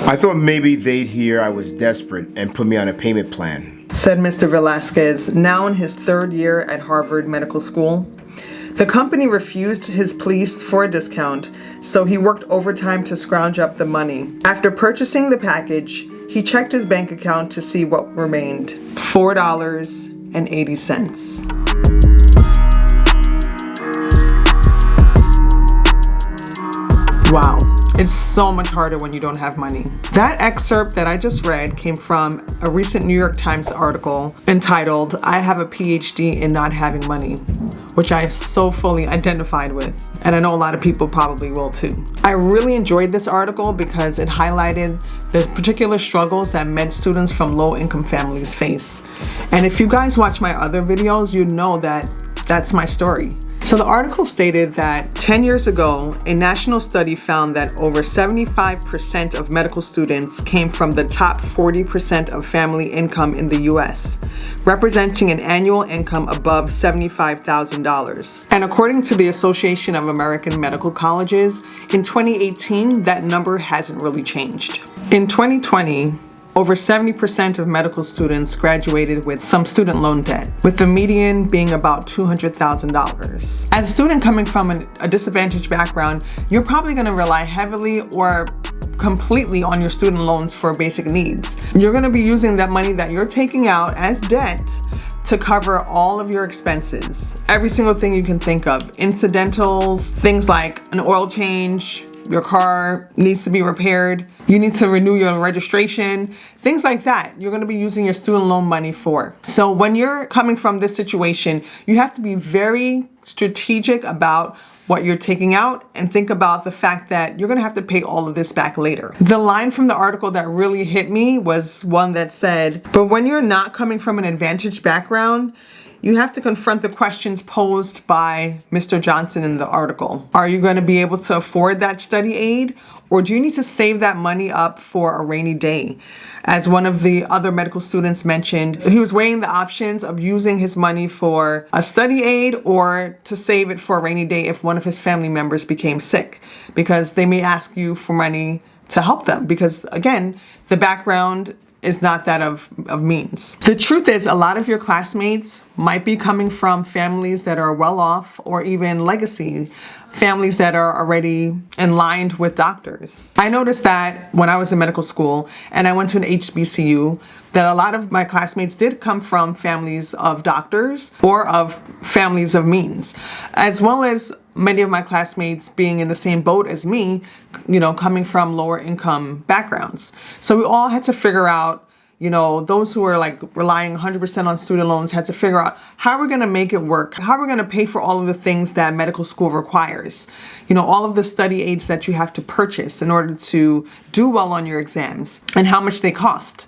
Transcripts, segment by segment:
I thought maybe they'd hear I was desperate and put me on a payment plan, said Mr. Velasquez, now in his third year at Harvard Medical School. The company refused his pleas for a discount, so he worked overtime to scrounge up the money. After purchasing the package, he checked his bank account to see what remained: $4.80. Wow. It's so much harder when you don't have money. That excerpt that I just read came from a recent New York Times article entitled, "I have a PhD in not having money," which I so fully identified with. And I know a lot of people probably will too. I really enjoyed this article because it highlighted the particular struggles that med students from low-income families face. And if you guys watch my other videos, you know that that's my story. So the article stated that 10 years ago, a national study found that over 75% of medical students came from the top 40% of family income in the US, representing an annual income above $75,000. And according to the Association of American Medical Colleges, in 2018, that number hasn't really changed. In 2020, over 70% of medical students graduated with some student loan debt, with the median being about $200,000. As a student coming from a disadvantaged background, you're probably gonna rely heavily or completely on your student loans for basic needs. You're gonna be using that money that you're taking out as debt to cover all of your expenses. Every single thing you can think of. Incidentals, things like an oil change, your car needs to be repaired, you need to renew your registration, things like that. You're gonna be using your student loan money for. So when you're coming from this situation, you have to be very strategic about what you're taking out and think about the fact that you're gonna have to pay all of this back later. The line from the article that really hit me was one that said, "But when you're not coming from an advantaged background, you have to confront the questions posed by Mr. Johnson in the article. Are you going to be able to afford that study aid, or do you need to save that money up for a rainy day?" As one of the other medical students mentioned, he was weighing the options of using his money for a study aid or to save it for a rainy day if one of his family members became sick, because they may ask you for money to help them, because again, the background is not that of means. The truth is, a lot of your classmates might be coming from families that are well off, or even legacy families that are already aligned with doctors. I noticed that when I was in medical school and I went to an HBCU, that a lot of my classmates did come from families of doctors or of families of means, as well as many of my classmates being in the same boat as me, coming from lower income backgrounds. So we all had to figure out, those who were like relying 100% on student loans had to figure out how we're going to make it work, how we're going to pay for all of the things that medical school requires, all of the study aids that you have to purchase in order to do well on your exams, and how much they cost.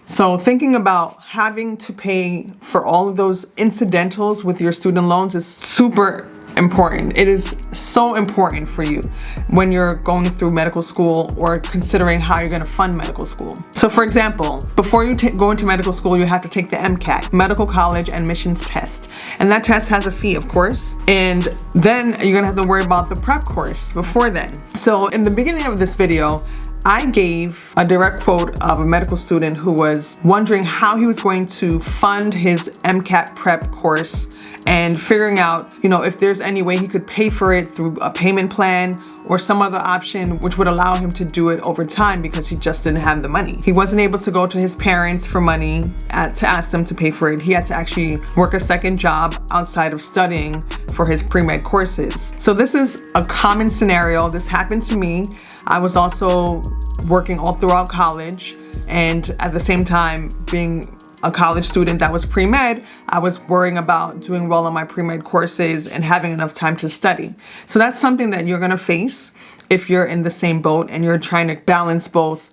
So thinking about having to pay for all of those incidentals with your student loans is super important. It is so important for you when you're going through medical school or considering how you're going to fund medical school. So for example, before you go into medical school, you have to take the MCAT, Medical College Admissions Test. And that test has a fee, of course. And then you're going to have to worry about the prep course before then. So in the beginning of this video, I gave a direct quote of a medical student who was wondering how he was going to fund his MCAT prep course and figuring out, if there's any way he could pay for it through a payment plan or some other option which would allow him to do it over time, because he just didn't have the money. He wasn't able to go to his parents for money to ask them to pay for it. He had to actually work a second job outside of studying for his pre-med courses. So this is a common scenario. This happened to me. I was also working all throughout college, and at the same time being a college student that was pre-med, I was worrying about doing well on my pre-med courses and having enough time to study. So that's something that you're gonna face if you're in the same boat and you're trying to balance both,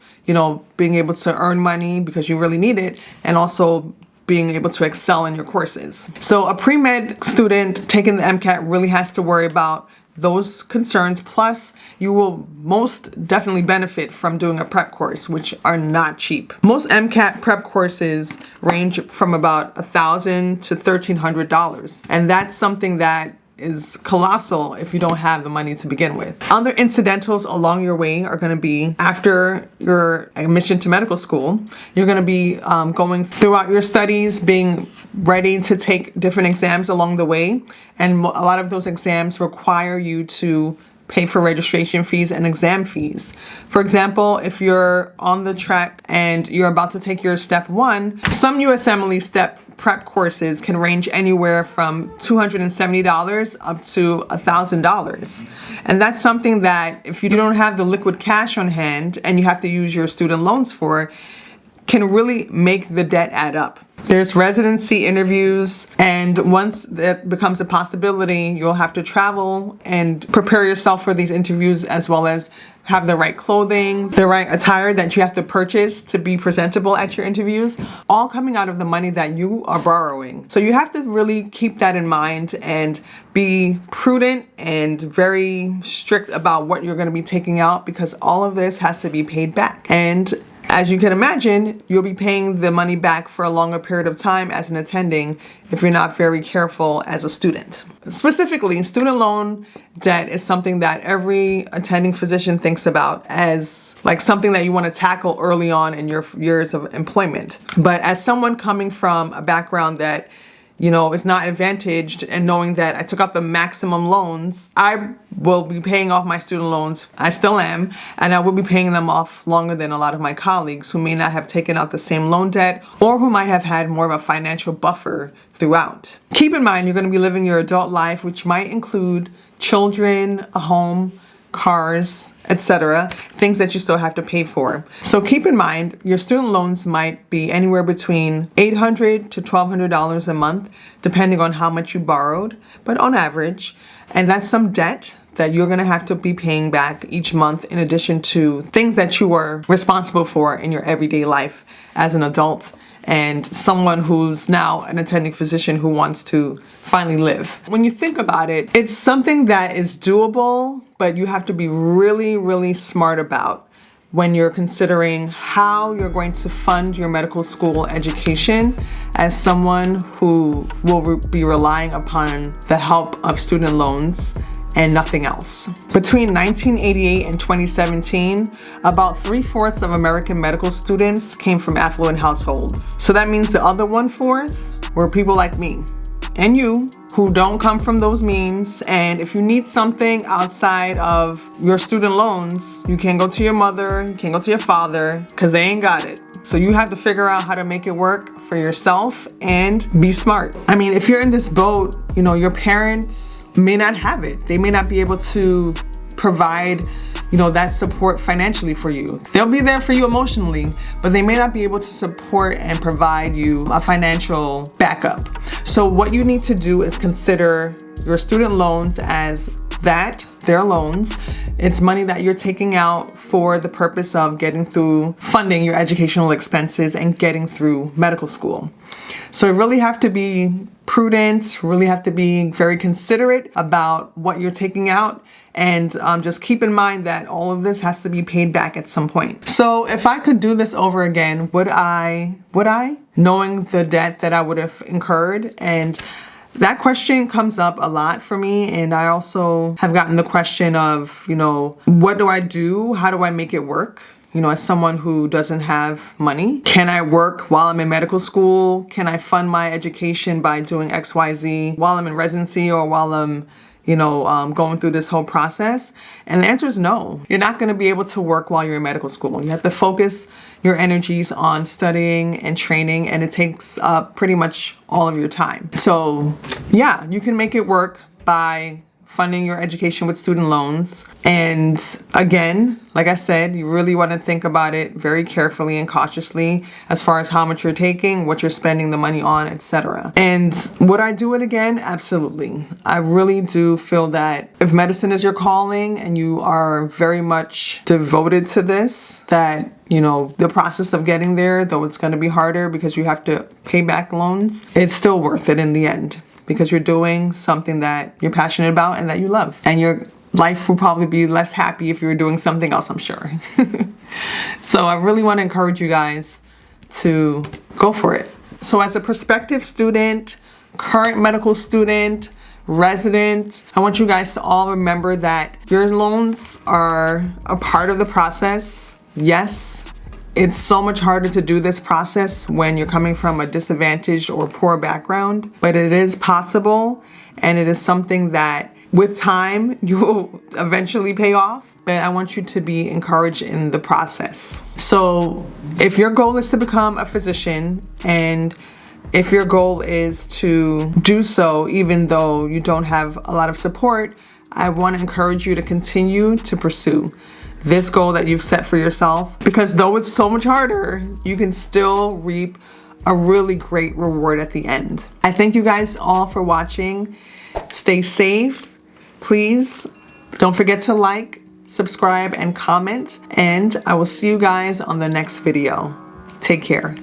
being able to earn money because you really need it, and also being able to excel in your courses. So a pre-med student taking the MCAT really has to worry about those concerns, plus you will most definitely benefit from doing a prep course, which are not cheap. Most MCAT prep courses range from about $1,000 to $1,300, and that's something that is colossal if you don't have the money to begin with. Other incidentals along your way are going to be after your admission to medical school, you're going to be going throughout your studies, being ready to take different exams along the way. And a lot of those exams require you to pay for registration fees and exam fees. For example, if you're on the track and you're about to take your step 1, some USMLE step prep courses can range anywhere from $270 up to $1,000. And that's something that if you don't have the liquid cash on hand and you have to use your student loans for, can really make the debt add up. There's residency interviews, and once that becomes a possibility, you'll have to travel and prepare yourself for these interviews, as well as have the right clothing, the right attire that you have to purchase to be presentable at your interviews, all coming out of the money that you are borrowing. So you have to really keep that in mind and be prudent and very strict about what you're going to be taking out, because all of this has to be paid back. And as you can imagine, you'll be paying the money back for a longer period of time as an attending if you're not very careful as a student. Specifically, student loan debt is something that every attending physician thinks about as like something that you want to tackle early on in your years of employment. But as someone coming from a background that is not advantaged, and knowing that I took out the maximum loans, I will be paying off my student loans. I still am, and I will be paying them off longer than a lot of my colleagues who may not have taken out the same loan debt or who might have had more of a financial buffer throughout. Keep in mind, you're going to be living your adult life, which might include children, a home, cars, etc., things that you still have to pay for. So keep in mind, your student loans might be anywhere between $800 to $1,200 a month, depending on how much you borrowed, but on average. And that's some debt that you're going to have to be paying back each month, in addition to things that you are responsible for in your everyday life as an adult and someone who's now an attending physician who wants to finally live. When you think about it, it's something that is doable, but you have to be really, really smart about when you're considering how you're going to fund your medical school education as someone who will be relying upon the help of student loans and nothing else. Between 1988 and 2017, about 3/4 of American medical students came from affluent households. So that means the other 1/4 were people like me and you who don't come from those means. And if you need something outside of your student loans, you can't go to your mother, you can't go to your father, because they ain't got it. So you have to figure out how to make it work for yourself and be smart. I mean, if you're in this boat, your parents may not have it. They may not be able to provide that support financially for you. They'll be there for you emotionally, but they may not be able to support and provide you a financial backup. So what you need to do is consider your student loans as they're loans. It's money that you're taking out for the purpose of getting through funding your educational expenses and getting through medical school. So you really have to be prudent, really have to be very considerate about what you're taking out, and just keep in mind that all of this has to be paid back at some point. So if I could do this over again, would I? Knowing the debt that I would have incurred? And that question comes up a lot for me, and I also have gotten the question of, what do I do? How do I make it work? As someone who doesn't have money, can I work while I'm in medical school? Can I fund my education by doing XYZ while I'm in residency or while I'm going through this whole process? And the answer is no. You're not going to be able to work while you're in medical school. You have to focus your energies on studying and training, and it takes up pretty much all of your time. So yeah, you can make it work by funding your education with student loans. And again, like I said, you really want to think about it very carefully and cautiously as far as how much you're taking, what you're spending the money on, etc. And would I do it again? Absolutely. I really do feel that if medicine is your calling and you are very much devoted to this, that the process of getting there, though it's going to be harder because you have to pay back loans, it's still worth it in the end, because you're doing something that you're passionate about and that you love. And your life will probably be less happy if you were doing something else, I'm sure. So I really want to encourage you guys to go for it. So as a prospective student, current medical student, resident. I want you guys to all remember that your loans are a part of the process. Yes, it's so much harder to do this process when you're coming from a disadvantaged or poor background, but it is possible, and it is something that with time you will eventually pay off. But I want you to be encouraged in the process. So if your goal is to become a physician, and if your goal is to do so even though you don't have a lot of support, I want to encourage you to continue to pursue this goal that you've set for yourself, because though it's so much harder, you can still reap a really great reward at the end. I thank you guys all for watching. Stay safe. Please don't forget to like, subscribe, and comment, and I will see you guys on the next video. Take care.